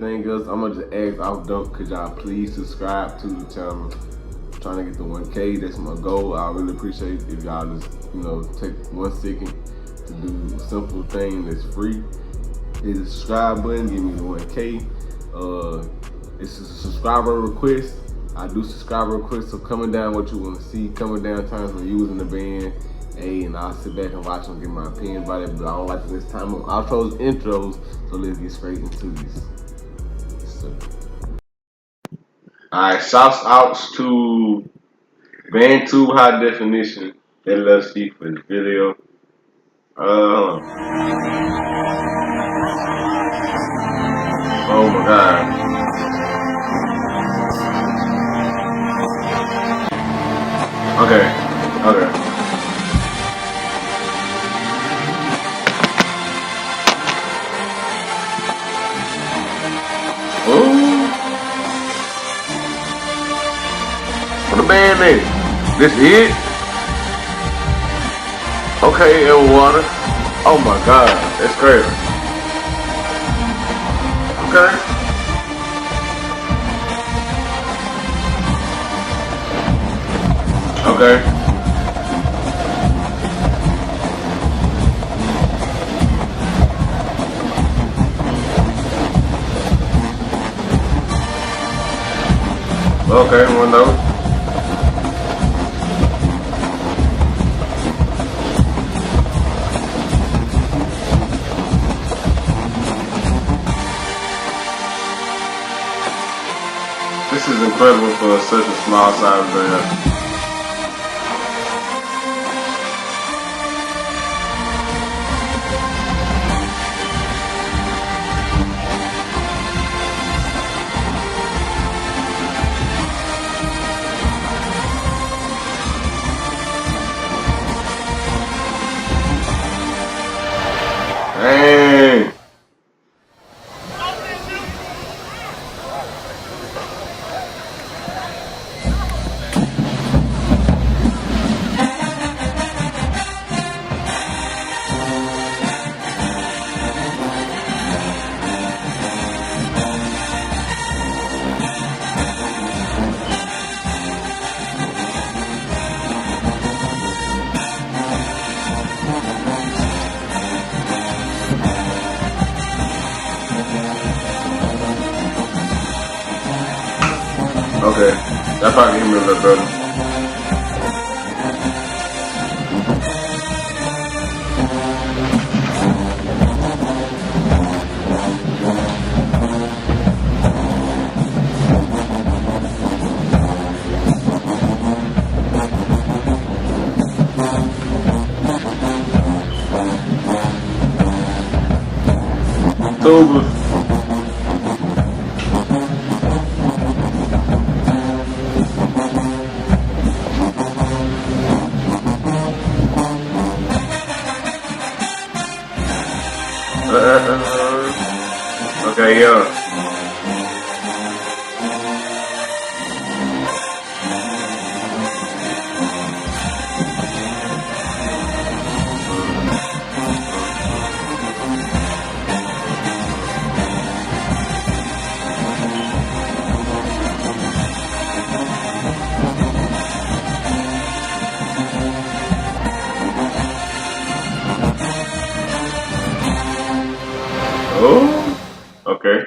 everything else, I'm gonna just ask off dope. Could y'all please subscribe to the channel? I'm trying to get to 1K. That's my goal. I really appreciate if y'all just take 1 second to do a simple thing that's free. Hit the subscribe button. Give me the 1K. It's a subscriber request. I do subscriber requests, so comment down what you want to see. Comment down times when you was in the band. Hey, and I'll sit back and watch and get my opinion about it, but I don't like to waste time on outros, intros, so let's get straight into this. Alright, shouts outs to Band2 High Definition LLC for this video. Oh my god. Okay. Ooh. What the band name? This it? Okay, Water. Oh my god, that's crazy. Okay. Okay. Okay, one note. This is incredible for such a small size band. Dang. Okay, that probably hit me a little better. Tuba. Okay, yeah. Oh, okay.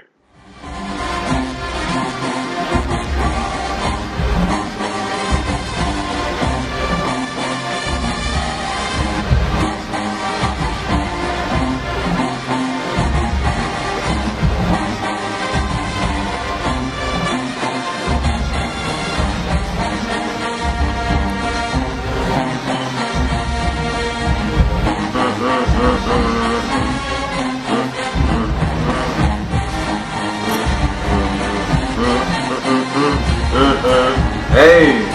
Hey.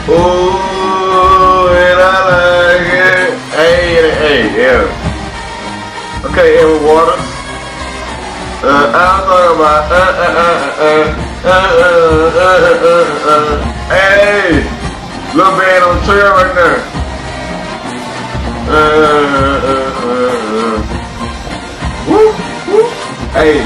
Ooh, and I like it. Hey, yeah. Okay, and water. I'm talking about Hey, little man on the trail right now. Woo, woo. Hey.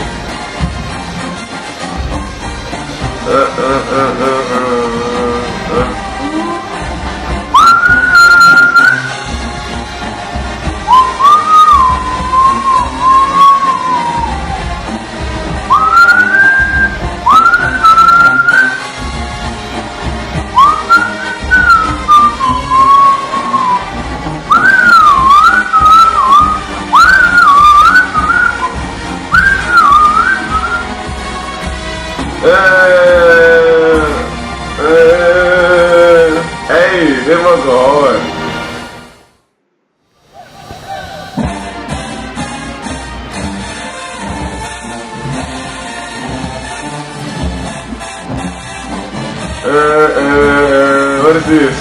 Hey, that was hard. What is this?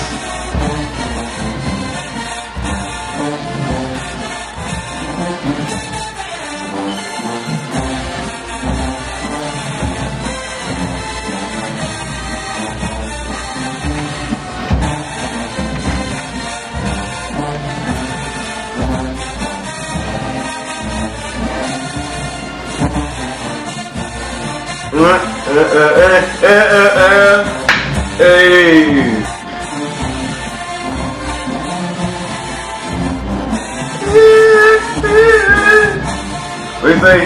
Hey. What do you say?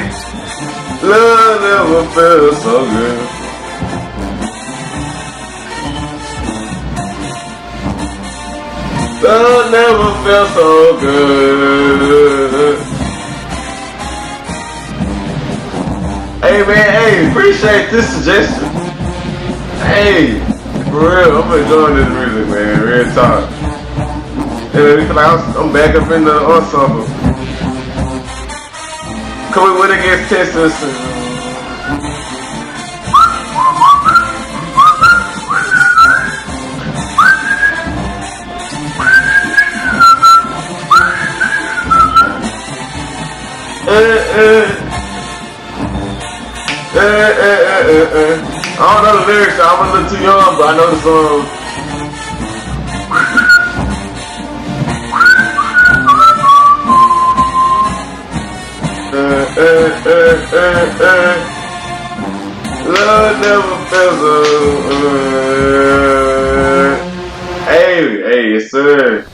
Love never felt so good. Love never felt so good. Hey man, hey, appreciate this suggestion. Hey, for real, I'm enjoying this music, man. Real talk. Yeah, like I'm back up in the ensemble. Can we win against Texas? I don't know the lyrics, I'm a little too young, but I know the song. Love never felt so hey, yes sir.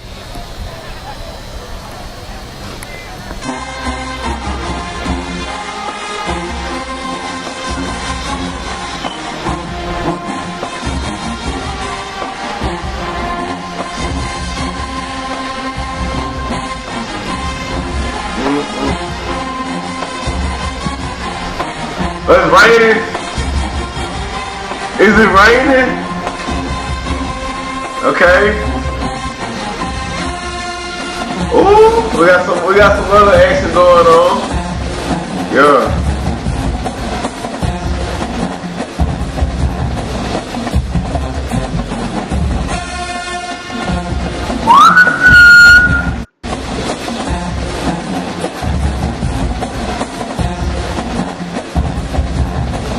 It's raining. Is it raining? Okay. Ooh, we got some other action going on. Yeah.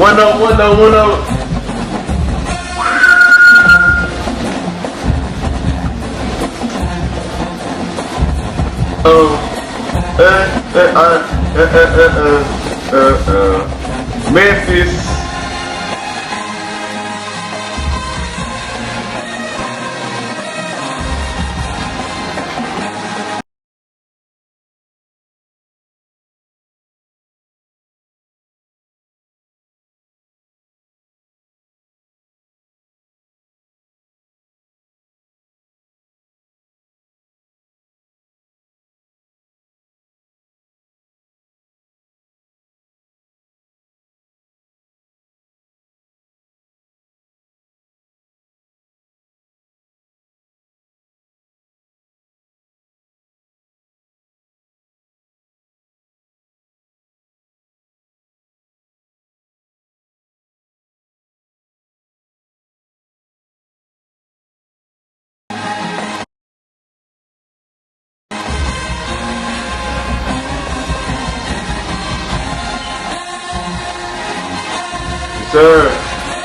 One up. Memphis. Sir.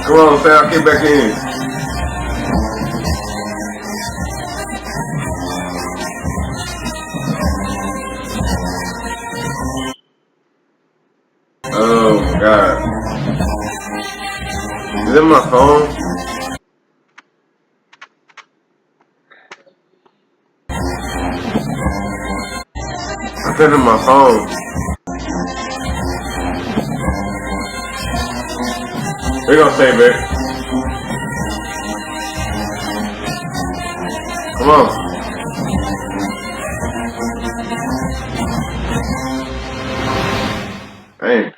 Come on, Sal, get back in. Oh my God. Is it my phone? I put it in my phone. We're gonna save it. Come on. Dang.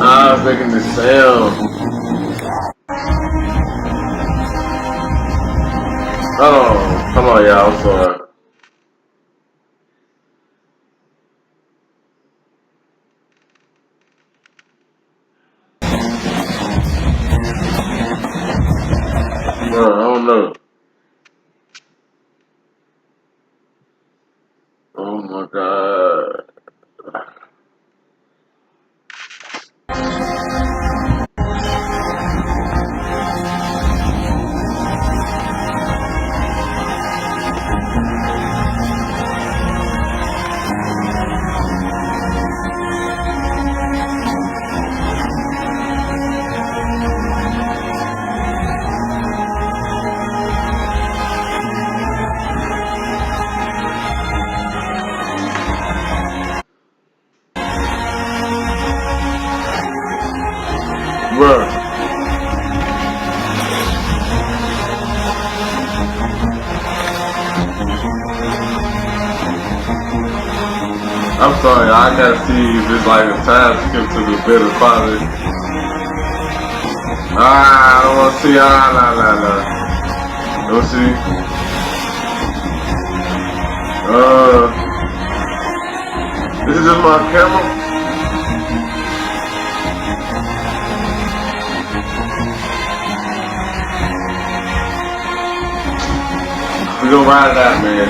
I was making this sound. Oh, come on, y'all. I'm sorry. I don't know. Oh my God. Bruh. I'm sorry, I gotta see if it's like a time skip to the better quality. I don't wanna see, Don't see. This is just my camera. We gonna ride it out, man.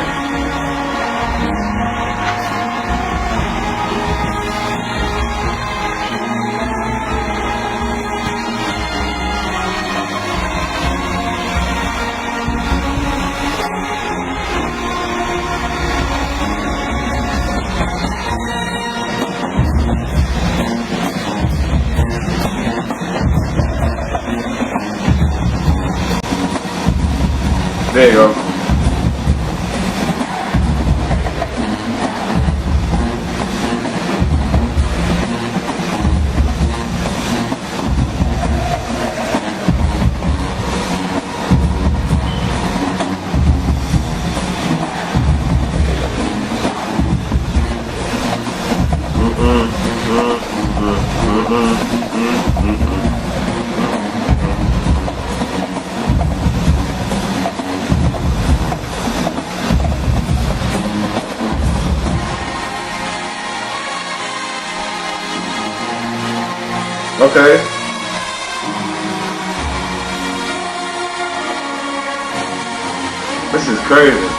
There you go. Okay. This is crazy.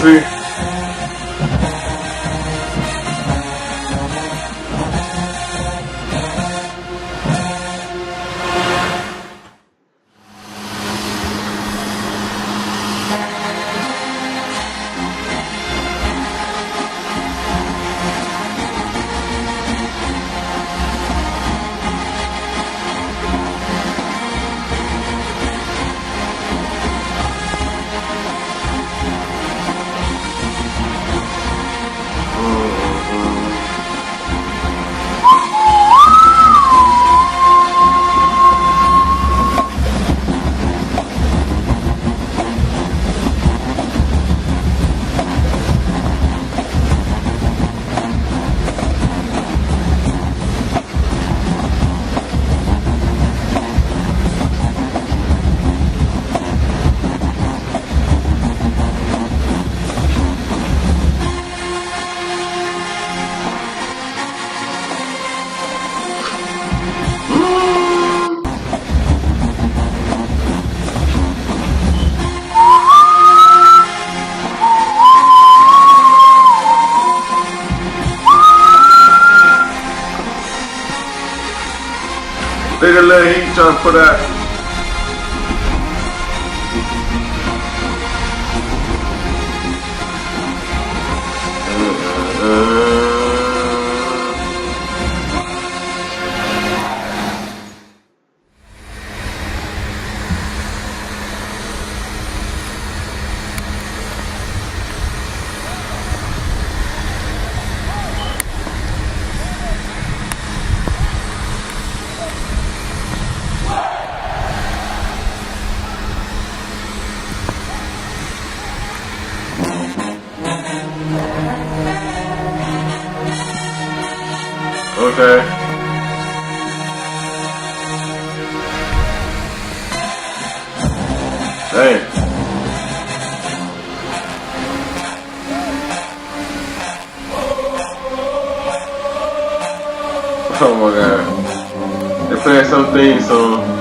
see. Look at little heat trying to put out. Okay. Dang. Oh my god. They're playing some theme song.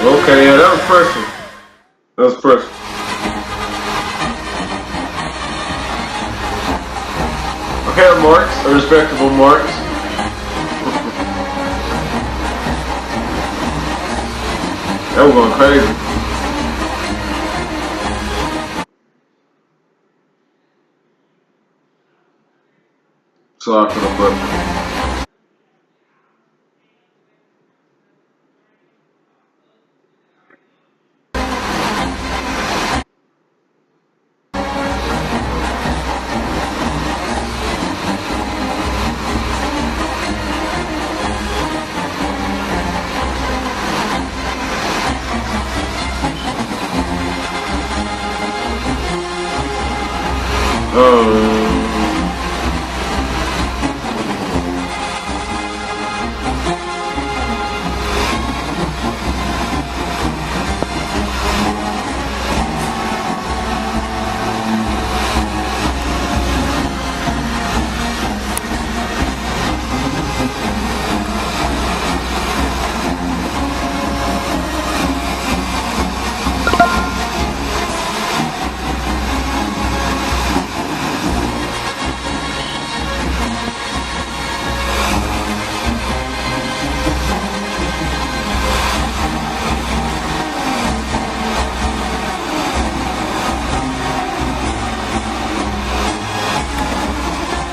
Okay, yeah, that was personal. That was personal. Okay, marks, a respectable marks. That was going crazy. Sorry for the burp.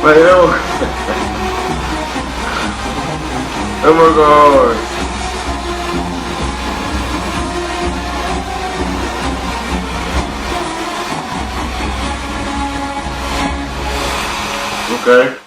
Like, oh my god. Okay.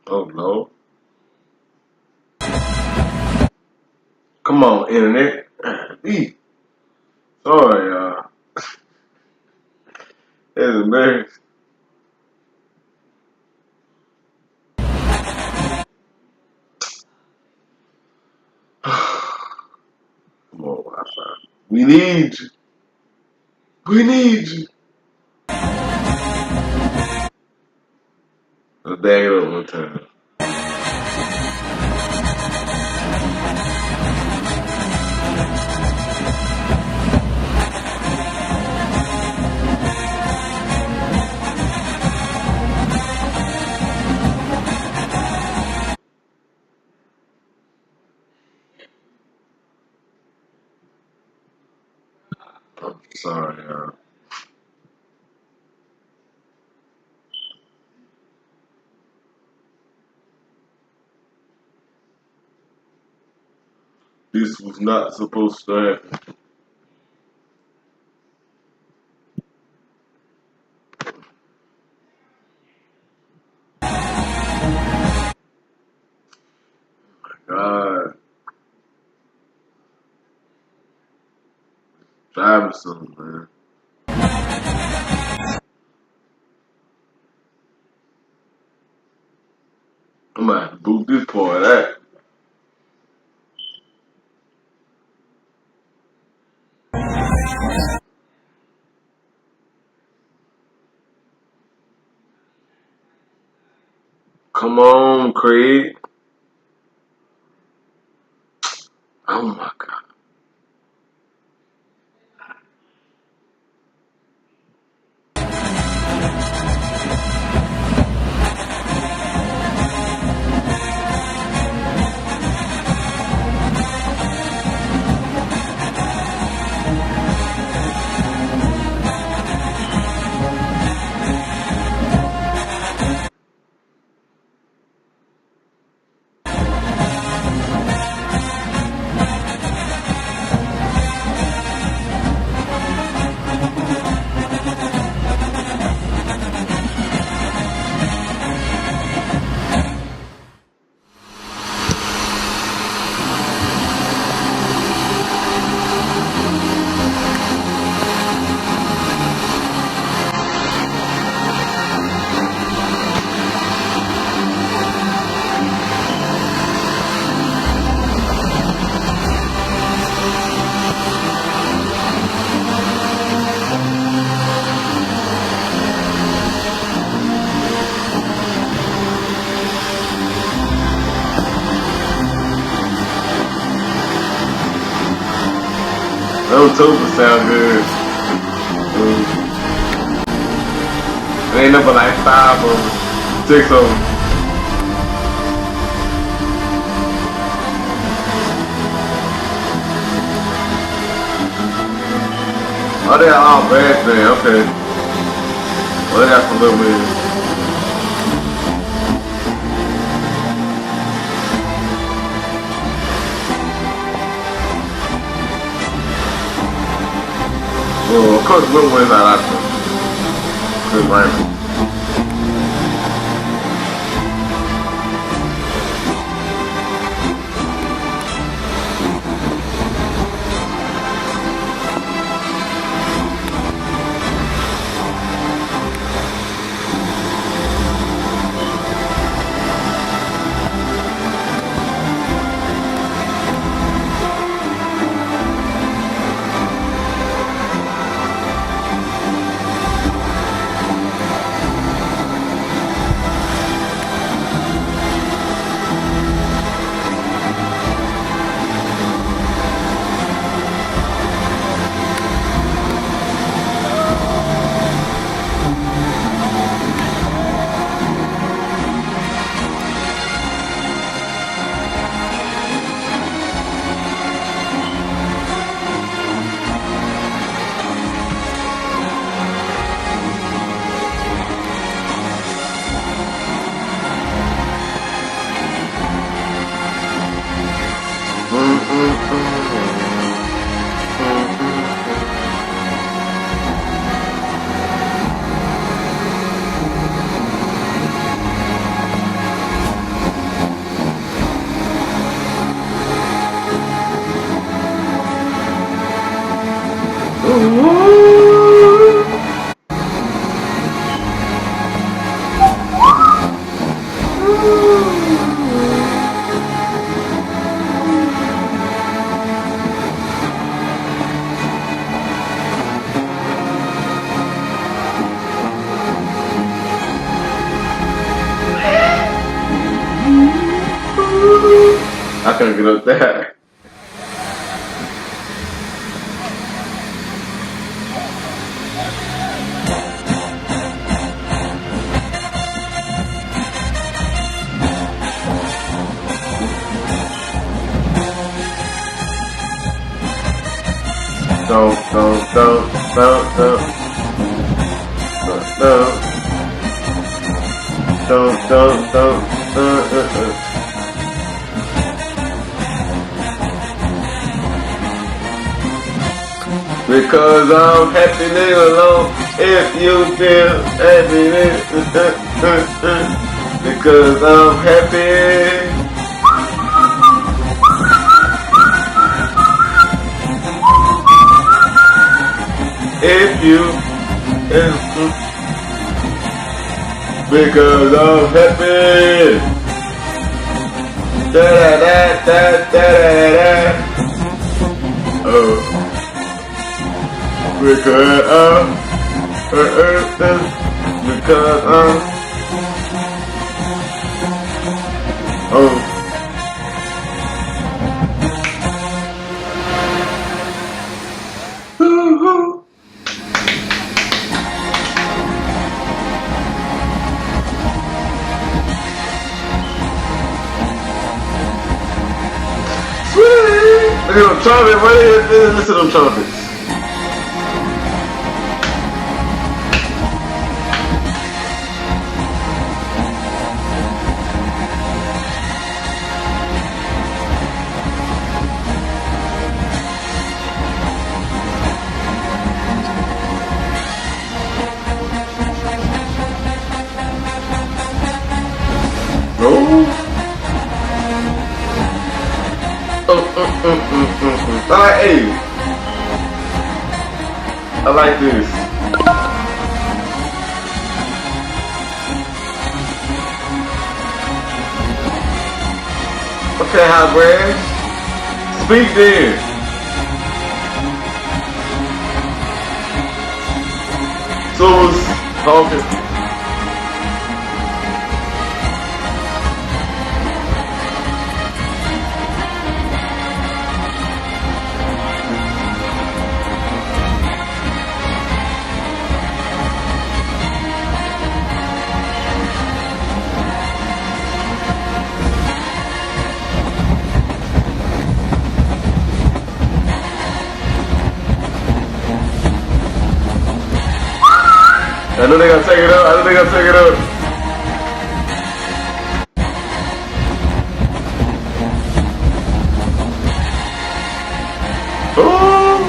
Oh no. Come on, internet. Sorry, y'all. That's embarrassing. Come on, Wi-Fi. We need you. We need you. Let's bag it up one time. I'm sorry, y'all. This was not supposed to happen. God, drive me something, man. I'm gonna have to boot this part out. Come on, Craig. Oh my God. Those tofu sound good. There ain't nothing like 5 of them, 6 of them. Oh, they're all bad thing. Okay. Well, they got some little bit. Well, of course, little ones are out there. Good rifle. I couldn't get up there. Don't. Because I'm happy nigga alone. If you feel happy, because I'm happy. If you, because I'm happy. Da da da da da da. Oh. Because look at them trumpets. What is listen to them trumpets? I like this. Okay, hot bread. Speak then. So was talking. I know they gonna take it up. Ooh.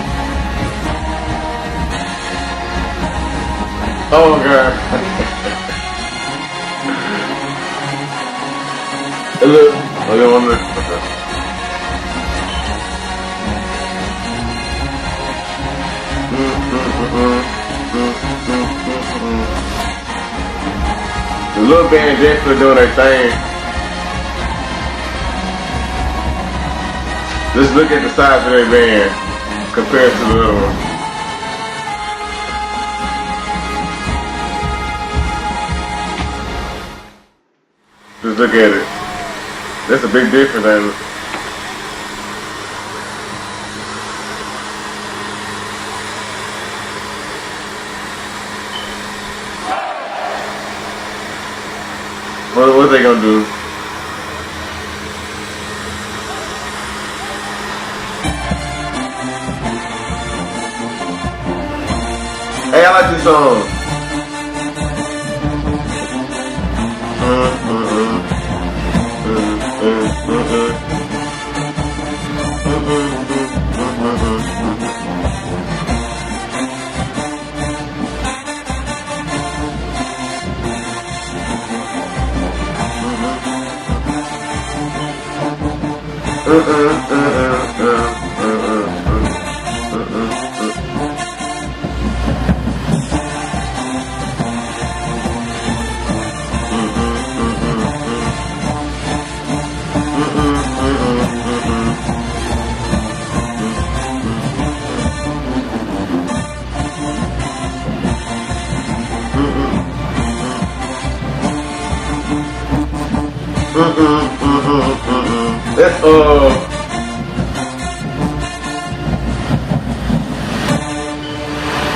Oh god. Look. Okay. The little band definitely doing their thing. Just look at the size of their band compared to the little one. Just look at it. That's a big difference, ain't it? What they gonna do? Hey, I like this song. That's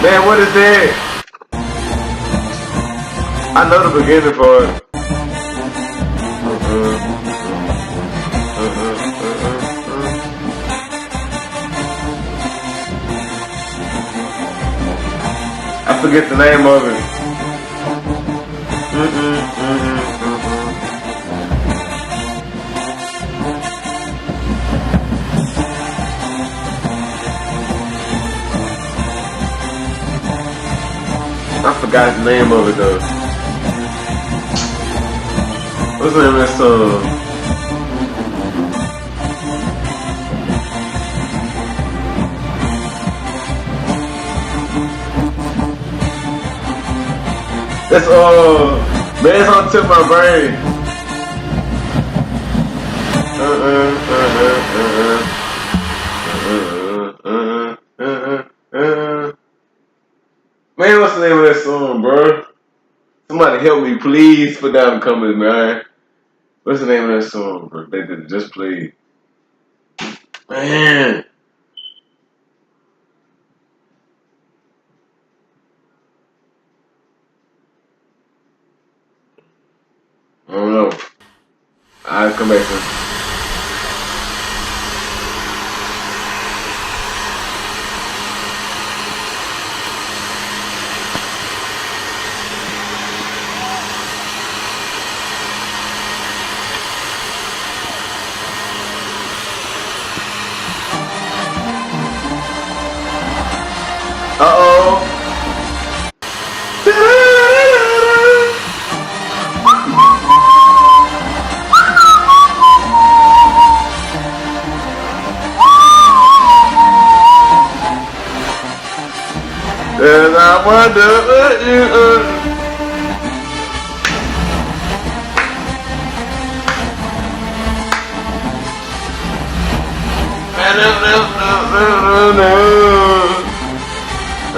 man, what is that? I know the beginning part. I forget the name of it. I forgot the name of it though. What's the name of that song? That's man, it's on the tip of my brain. Man, what's the name of that song, bro? Somebody help me, please. Put down the comments, man. What's the name of that song, bro? They just played. Man. I don't know. I'll come back to it. Uh-oh. And I wonder what you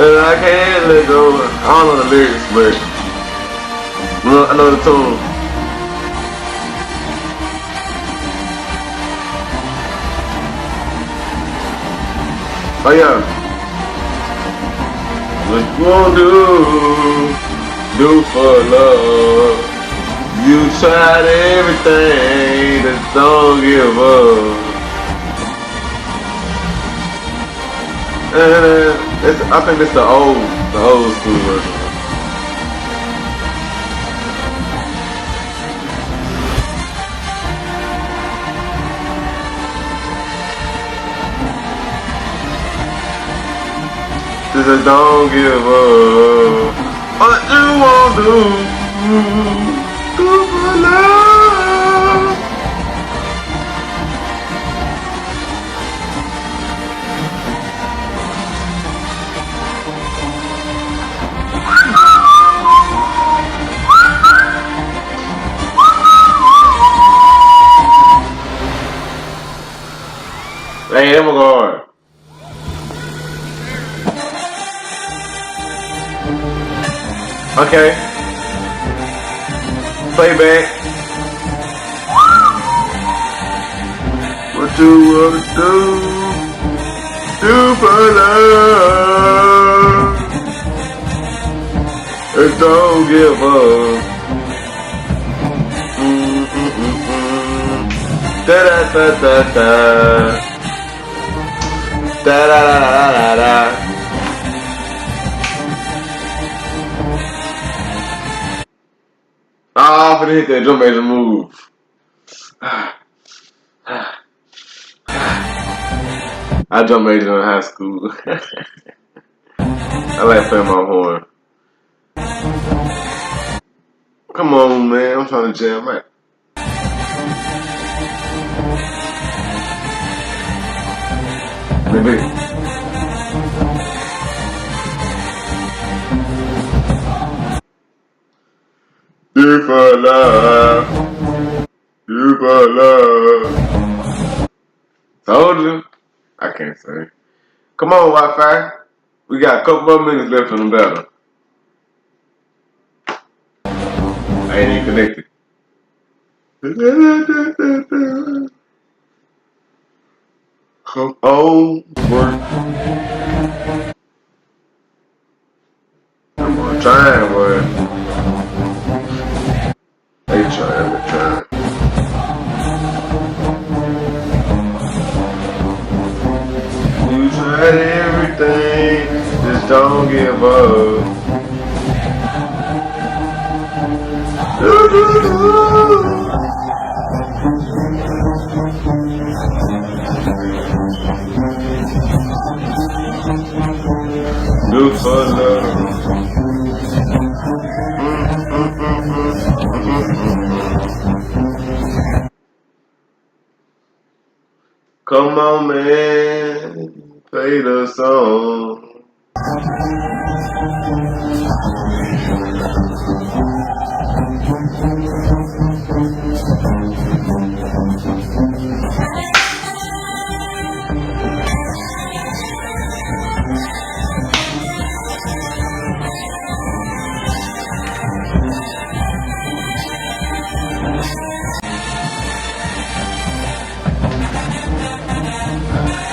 and I can't let go. I don't know the lyrics, but I know the tune. Oh yeah. What you gonna do for love? You tried everything, just don't give up. I think it's the old school version. Just don't give up. What you want to do for love? Hey, I'm gonna go hard. Okay. Playback. What you wanna do for love? Just don't give up. Da da da da da. Da da da da da da. I'm finna hit that drum major move. I drum majored in high school. I like playing my horn. Come on, man. I'm trying to jam right. Maybe. Do for love. Do for love. Told you. I can't say. Come on, Wi-Fi. We got a couple more minutes left in the battle. I ain't even connected. Come over. I'm gonna try it, boy. They trying to try. You tried everything, just don't give up. Do for love. Come on, man, play the song.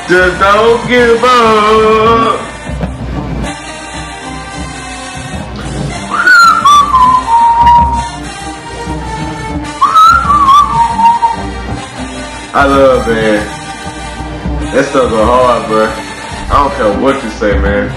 Just don't give up. I love, man. That stuff go hard, bro. I don't care what you say, man.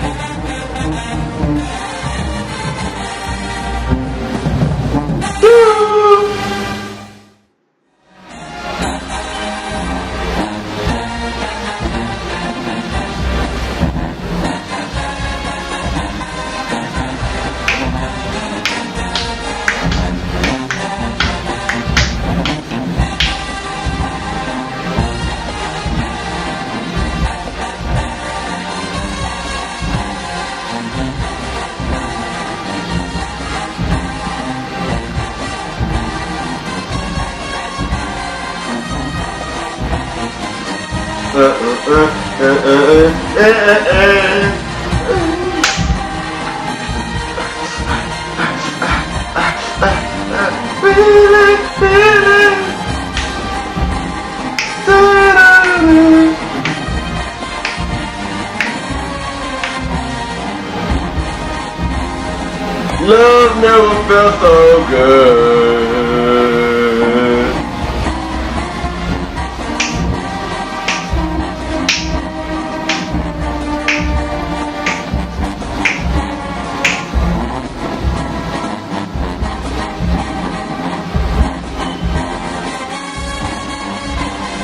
Love never felt so good.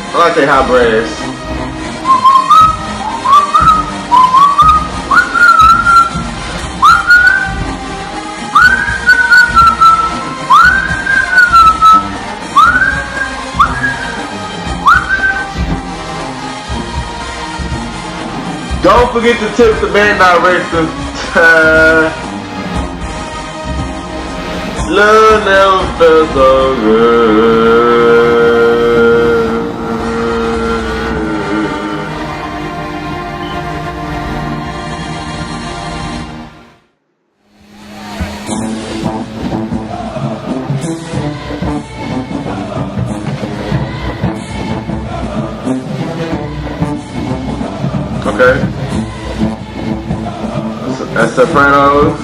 I like that hot brass. Don't forget to tip the band director. Love never felt so good. Okay. That's sopranos.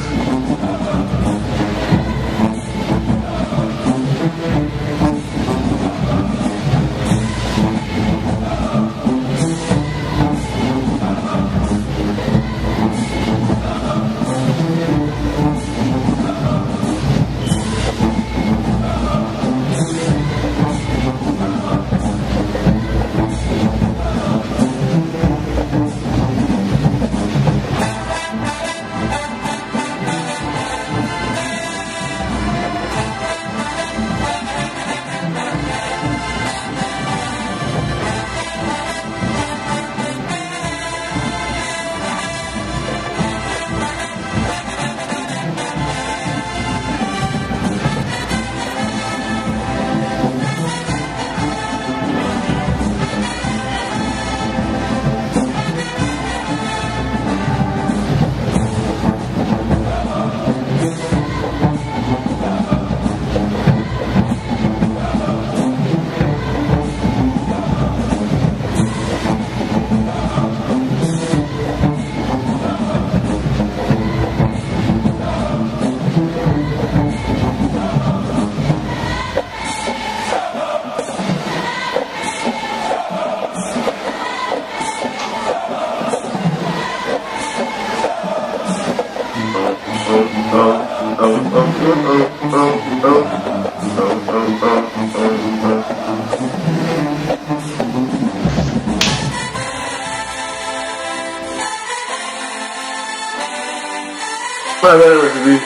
My better recipe.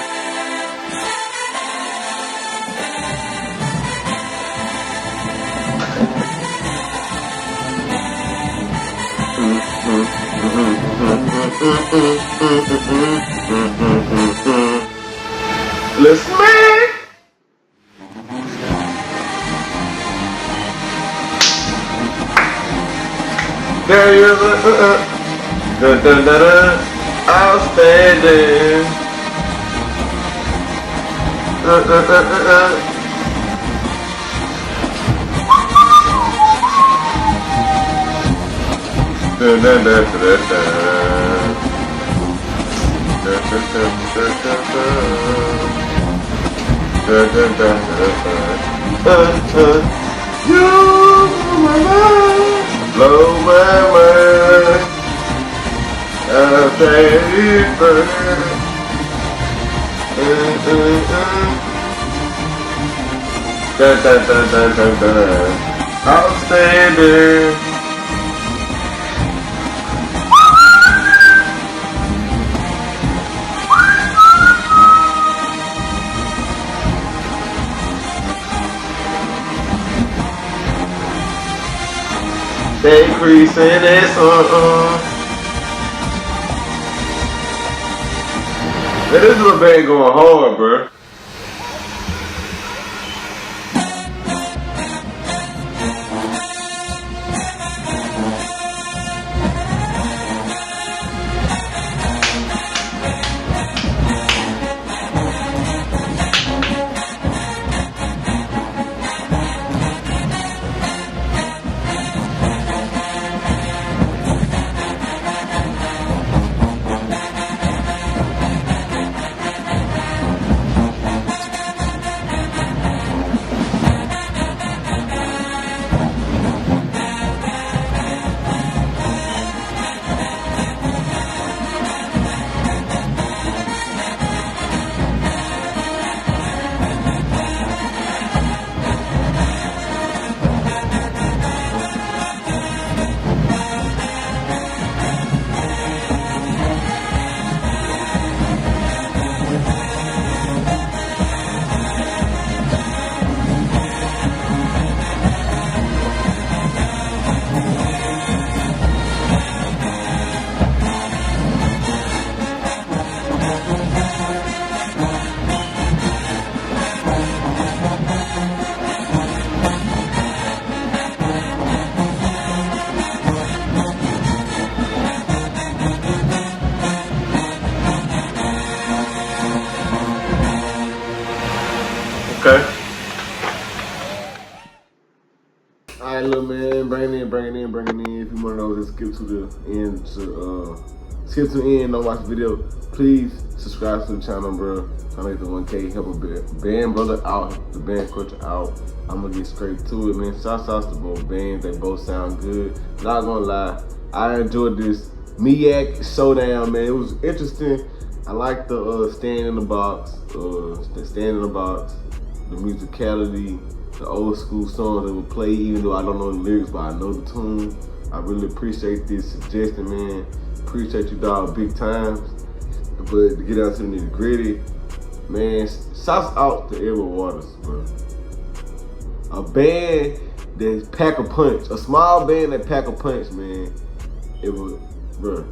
Let's make. There you go. Outstanding. You my mind, blow my mind. Outstanding. They creasing this Man, this little band going hard, bro. Okay. Alright, little man, bring it in. If you want to know, just skip to the end skip to the end, don't watch the video. Please subscribe to the channel, bro. Trying to get the 1K, help a band brother out, the band culture out. I'm gonna get straight to it, man. Shouts out to both bands, they both sound good. Not gonna lie, I enjoyed this MEAC showdown, man. It was interesting. I like the stand in the box, the musicality, the old school songs that would play, even though I don't know the lyrics, but I know the tune. I really appreciate this suggestion, man. Appreciate you, dog, big time. But to get down to the nitty gritty, man, shouts out to Edward Waters, bro. A band that pack a punch, a small band that pack a punch, man. It was, bro.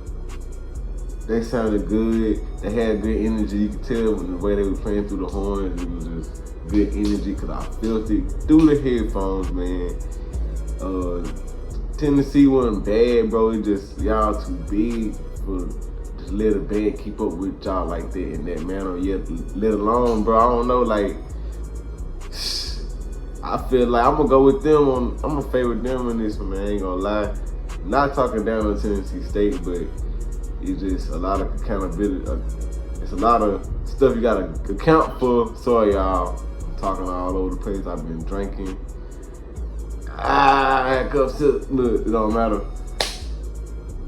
They sounded good. They had good energy. You could tell when the way they were playing through the horns, it was just good energy because I felt it through the headphones, man. Tennessee wasn't bad, bro. It just, y'all too big for just let a band keep up with y'all like that in that manner. Yet, let alone, bro, I don't know, like, I feel like I'm gonna go with them I'm gonna favorite them in this one, man. I ain't gonna lie. Not talking down on Tennessee State, but it's just a lot of accountability. It's a lot of stuff you gotta account for. Sorry, y'all. I'm talking all over the place. I've been drinking. I had cups. Look, it don't matter.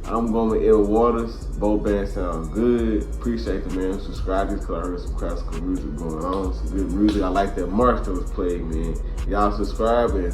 I'm going with Ed Waters. Both bands sound good. Appreciate the man who subscribed to this because I heard some classical music going on. Some good music. I like that march that was played, man. Y'all subscribe and